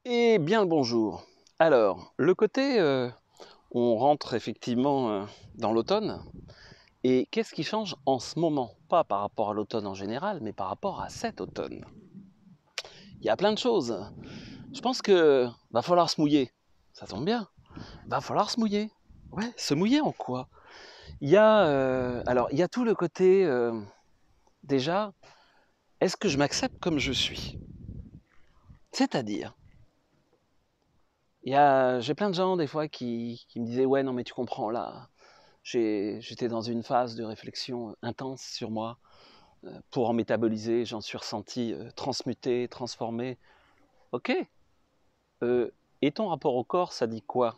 Et bien le bonjour. Alors, le côté, on rentre effectivement dans l'automne, et qu'est-ce qui change en ce moment? Pas par rapport à l'automne en général, mais par rapport à cet automne. Il y a plein de choses. Je pense que va falloir se mouiller. Ça tombe bien. Va falloir se mouiller. Ouais, se mouiller en quoi? Il y a tout le côté, déjà, est-ce que je m'accepte comme je suis? C'est-à-dire, j'ai plein de gens des fois qui me disaient ouais non mais tu comprends là. J'étais dans une phase de réflexion intense sur moi, pour en métaboliser, j'en suis ressenti transmuté, transformé. Ok, et ton rapport au corps, ça dit quoi?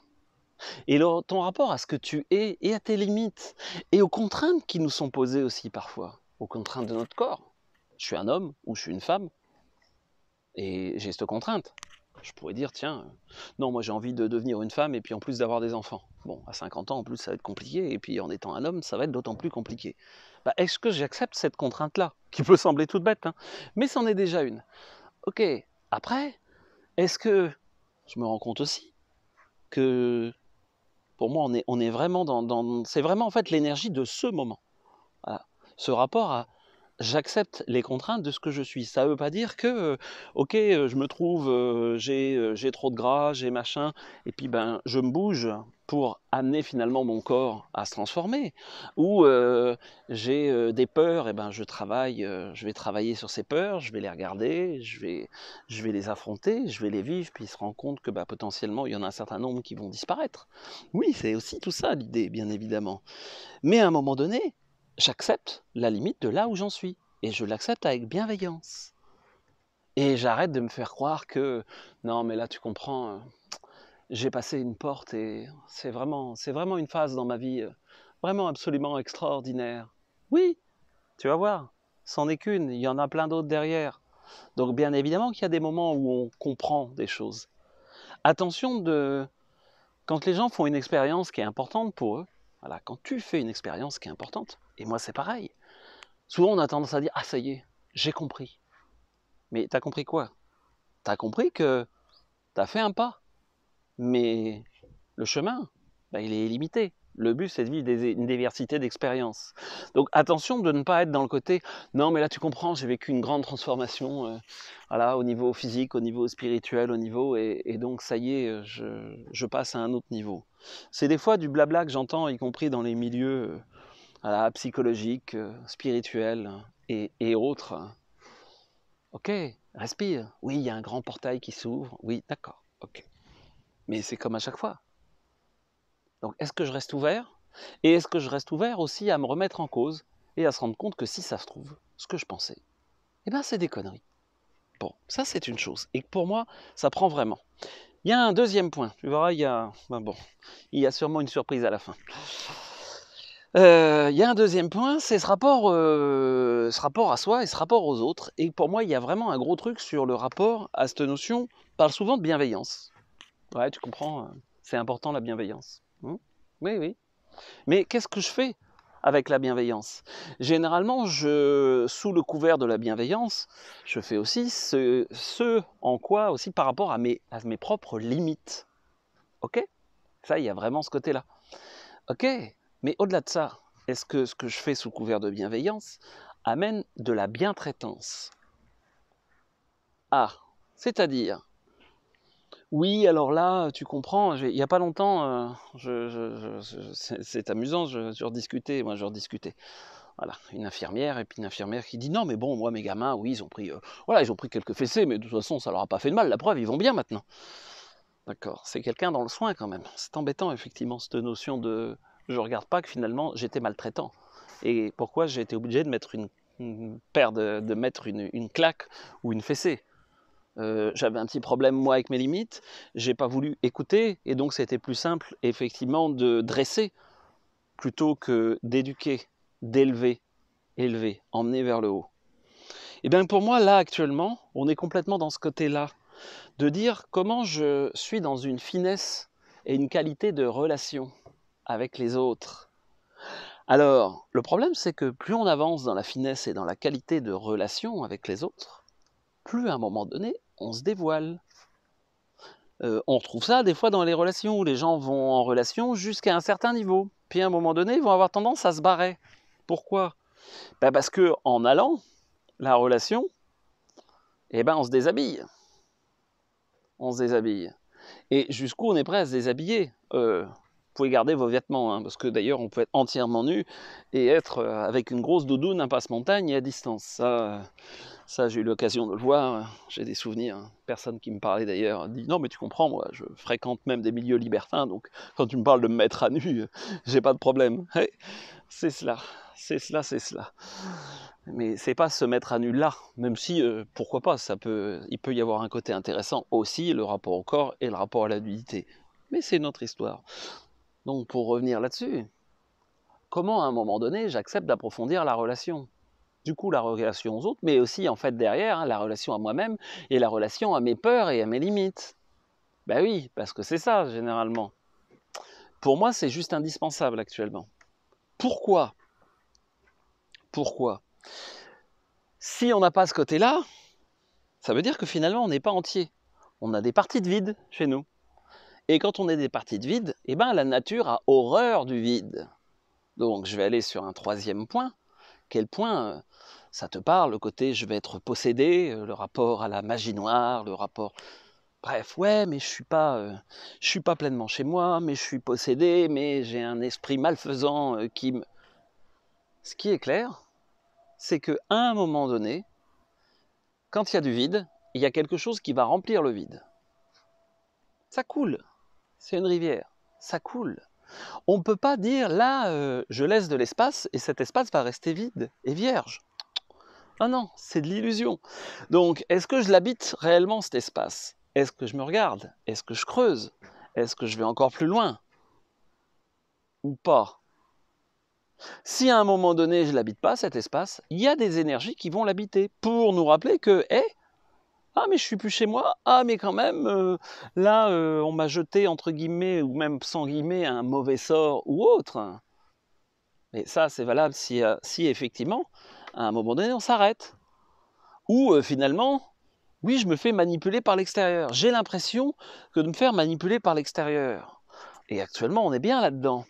Et ton rapport à ce que tu es et à tes limites, et aux contraintes qui nous sont posées aussi parfois, aux contraintes de notre corps. Je suis un homme ou je suis une femme, et j'ai cette contrainte. Je pourrais dire, tiens, non, moi j'ai envie de devenir une femme et puis en plus d'avoir des enfants. Bon, à 50 ans en plus ça va être compliqué, et puis en étant un homme ça va être d'autant plus compliqué. Bah, est-ce que j'accepte cette contrainte-là? Qui peut sembler toute bête, hein, mais c'en est déjà une. Ok, après, est-ce que je me rends compte aussi que pour moi on est vraiment c'est vraiment en fait l'énergie de ce moment. Voilà. Ce rapport à j'accepte les contraintes de ce que je suis. Ça ne veut pas dire que, ok, je me trouve, j'ai trop de gras, j'ai machin, et puis ben je me bouge pour amener finalement mon corps à se transformer. Ou j'ai des peurs, et ben je vais travailler sur ces peurs, je vais les regarder, je vais les affronter, je vais les vivre, puis se rendre compte que bah, potentiellement il y en a un certain nombre qui vont disparaître. Oui, c'est aussi tout ça l'idée, bien évidemment. Mais à un moment donné, j'accepte la limite de là où j'en suis. Et je l'accepte avec bienveillance. Et j'arrête de me faire croire que non, mais là tu comprends, j'ai passé une porte et c'est vraiment une phase dans ma vie vraiment absolument extraordinaire. Oui, tu vas voir, c'en est qu'une, il y en a plein d'autres derrière. Donc bien évidemment qu'il y a des moments où on comprend des choses. Attention quand les gens font une expérience qui est importante pour eux, voilà, quand tu fais une expérience qui est importante, et moi c'est pareil, souvent on a tendance à dire ah ça y est, j'ai compris. Mais t'as compris quoi? T'as compris que t'as fait un pas, mais le chemin, bah, il est limité. Le but, c'est de vivre une diversité d'expériences. Donc attention de ne pas être dans le côté non mais là tu comprends, j'ai vécu une grande transformation voilà, au niveau physique, au niveau spirituel, au niveau et donc ça y est, je passe à un autre niveau. C'est des fois du blabla que j'entends, y compris dans les milieux voilà, psychologiques, spirituels et autres. Ok, respire. Oui, il y a un grand portail qui s'ouvre. Oui, d'accord. Ok. Mais c'est comme à chaque fois. Donc, est-ce que je reste ouvert? Et est-ce que je reste ouvert aussi à me remettre en cause et à se rendre compte que si ça se trouve, ce que je pensais, eh ben c'est des conneries. Bon, ça c'est une chose. Et pour moi, ça prend vraiment. Il y a un deuxième point. Tu verras, il y a sûrement une surprise à la fin. Il y a un deuxième point, c'est ce rapport à soi et ce rapport aux autres. Et pour moi, il y a vraiment un gros truc sur le rapport à cette notion. On parle souvent de bienveillance. Ouais, tu comprends, c'est important la bienveillance. Oui, oui. Mais qu'est-ce que je fais avec la bienveillance? Généralement, sous le couvert de la bienveillance, je fais aussi ce en quoi, aussi par rapport à mes propres limites. Ok? Ça, il y a vraiment ce côté-là. Ok, mais au-delà de ça, est-ce que ce que je fais sous couvert de bienveillance amène de la bientraitance? Ah, c'est-à-dire, oui, alors là, tu comprends, il n'y a pas longtemps, c'est amusant, je rediscutais, voilà, une infirmière, et puis une infirmière qui dit, non mais bon, moi mes gamins, oui, ils ont pris quelques fessées, mais de toute façon, ça leur a pas fait de mal, la preuve, ils vont bien maintenant. D'accord, c'est quelqu'un dans le soin quand même. C'est embêtant, effectivement, cette notion de je regarde pas que finalement j'étais maltraitant. Et pourquoi j'ai été obligé de mettre de mettre une claque ou une fessée. J'avais un petit problème moi avec mes limites, j'ai pas voulu écouter, et donc c'était plus simple effectivement de dresser plutôt que d'éduquer, d'élever, élever, emmener vers le haut. Et bien pour moi là actuellement, on est complètement dans ce côté-là, de dire comment je suis dans une finesse et une qualité de relation avec les autres. Alors, le problème, c'est que plus on avance dans la finesse et dans la qualité de relation avec les autres, plus à un moment donné, on se dévoile. On retrouve ça des fois dans les relations, où les gens vont en relation jusqu'à un certain niveau. Puis à un moment donné, ils vont avoir tendance à se barrer. Pourquoi? Parce que en allant, la relation, on se déshabille. On se déshabille. Et jusqu'où on est prêt à se déshabiller? Vous pouvez garder vos vêtements, hein, parce que d'ailleurs on peut être entièrement nu et être avec une grosse doudoune, un passe-montagne et à distance. Ça j'ai eu l'occasion de le voir, j'ai des souvenirs. Personne qui me parlait d'ailleurs dit non mais tu comprends, moi je fréquente même des milieux libertins, donc quand tu me parles de me mettre à nu, j'ai pas de problème. Hey, c'est cela, c'est cela, c'est cela. Mais c'est pas se mettre à nu là, même si pourquoi pas, il peut y avoir un côté intéressant aussi, le rapport au corps et le rapport à la nudité. Mais c'est une autre histoire. Donc pour revenir là-dessus, comment à un moment donné j'accepte d'approfondir la relation? Du coup la relation aux autres, mais aussi en fait derrière, la relation à moi-même et la relation à mes peurs et à mes limites. Ben oui, parce que c'est ça généralement. Pour moi c'est juste indispensable actuellement. Pourquoi? Pourquoi? Si on n'a pas ce côté-là, ça veut dire que finalement on n'est pas entier. On a des parties de vide chez nous. Et quand on a des parties de vide, la nature a horreur du vide. Donc je vais aller sur un troisième point. Quel point ça te parle, le côté je vais être possédé, le rapport à la magie noire, le rapport... Bref, ouais, mais je suis pas pleinement chez moi, mais je suis possédé, mais j'ai un esprit malfaisant qui me... Ce qui est clair, c'est qu'à un moment donné, quand il y a du vide, il y a quelque chose qui va remplir le vide. Ça coule, c'est une rivière, ça coule. On ne peut pas dire, là, je laisse de l'espace et cet espace va rester vide et vierge. Ah non, c'est de l'illusion. Donc, est-ce que je l'habite réellement, cet espace? Est-ce que je me regarde? Est-ce que je creuse? Est-ce que je vais encore plus loin? Ou pas? Si à un moment donné, je ne l'habite pas, cet espace, il y a des énergies qui vont l'habiter pour nous rappeler que, ah mais je suis plus chez moi, ah mais quand même, là, on m'a jeté, entre guillemets, ou même sans guillemets, un mauvais sort ou autre. Et ça, c'est valable si effectivement, à un moment donné, on s'arrête. Ou finalement, oui, je me fais manipuler par l'extérieur. J'ai l'impression que de me faire manipuler par l'extérieur. Et actuellement, on est bien là-dedans.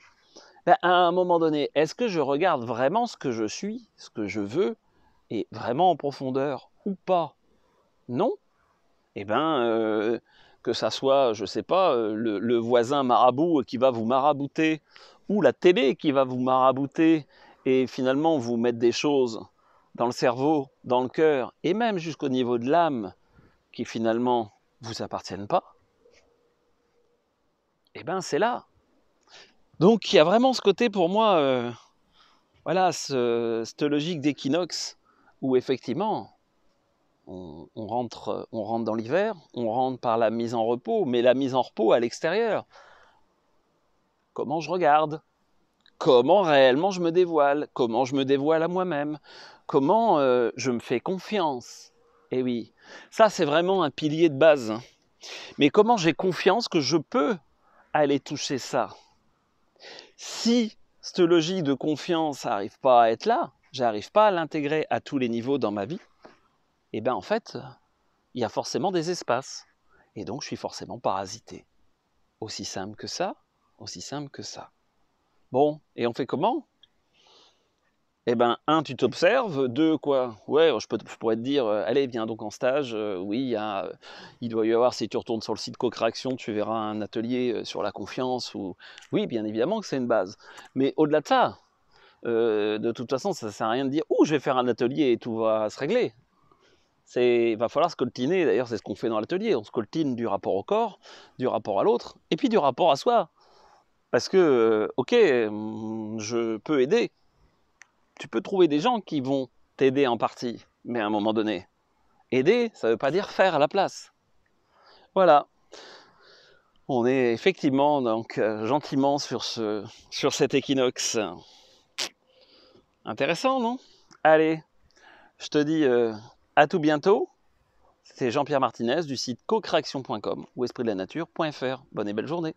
À un moment donné, est-ce que je regarde vraiment ce que je suis, ce que je veux, et vraiment en profondeur, ou pas? Non. Que ça soit, je sais pas, le voisin marabout qui va vous marabouter, ou la télé qui va vous marabouter, et finalement vous mettre des choses dans le cerveau, dans le cœur, et même jusqu'au niveau de l'âme, qui finalement vous appartiennent pas, c'est là. Donc il y a vraiment ce côté pour moi, cette logique d'équinoxe, où effectivement, on rentre dans l'hiver, on rentre par la mise en repos, mais la mise en repos à l'extérieur. Comment je regarde? Comment réellement je me dévoile? Comment je me dévoile à moi-même? Comment je me fais confiance? Eh oui, ça c'est vraiment un pilier de base. Mais comment j'ai confiance que je peux aller toucher ça? Si cette logique de confiance n'arrive pas à être là, j'arrive pas à l'intégrer à tous les niveaux dans ma vie, en fait, il y a forcément des espaces. Et donc, je suis forcément parasité. Aussi simple que ça, aussi simple que ça. Bon, et on fait comment? Un, tu t'observes. Deux, quoi? Ouais, je pourrais te dire, allez, viens donc en stage. Oui, il doit y avoir, si tu retournes sur le site Co-Création, tu verras un atelier sur la confiance. Oui, bien évidemment que c'est une base. Mais au-delà de ça, de toute façon, ça ne sert à rien de dire, je vais faire un atelier et tout va se régler. Il va falloir scoltiner, d'ailleurs c'est ce qu'on fait dans l'atelier, on scoltine du rapport au corps, du rapport à l'autre, et puis du rapport à soi. Parce que, je peux aider, tu peux trouver des gens qui vont t'aider en partie, mais à un moment donné, aider, ça ne veut pas dire faire à la place. Voilà. On est effectivement donc gentiment sur cet équinoxe. Intéressant, non? Allez, je te dis à tout bientôt. C'est Jean-Pierre Martinez du site cocréation.com ou espritdelanature.fr. Bonne et belle journée.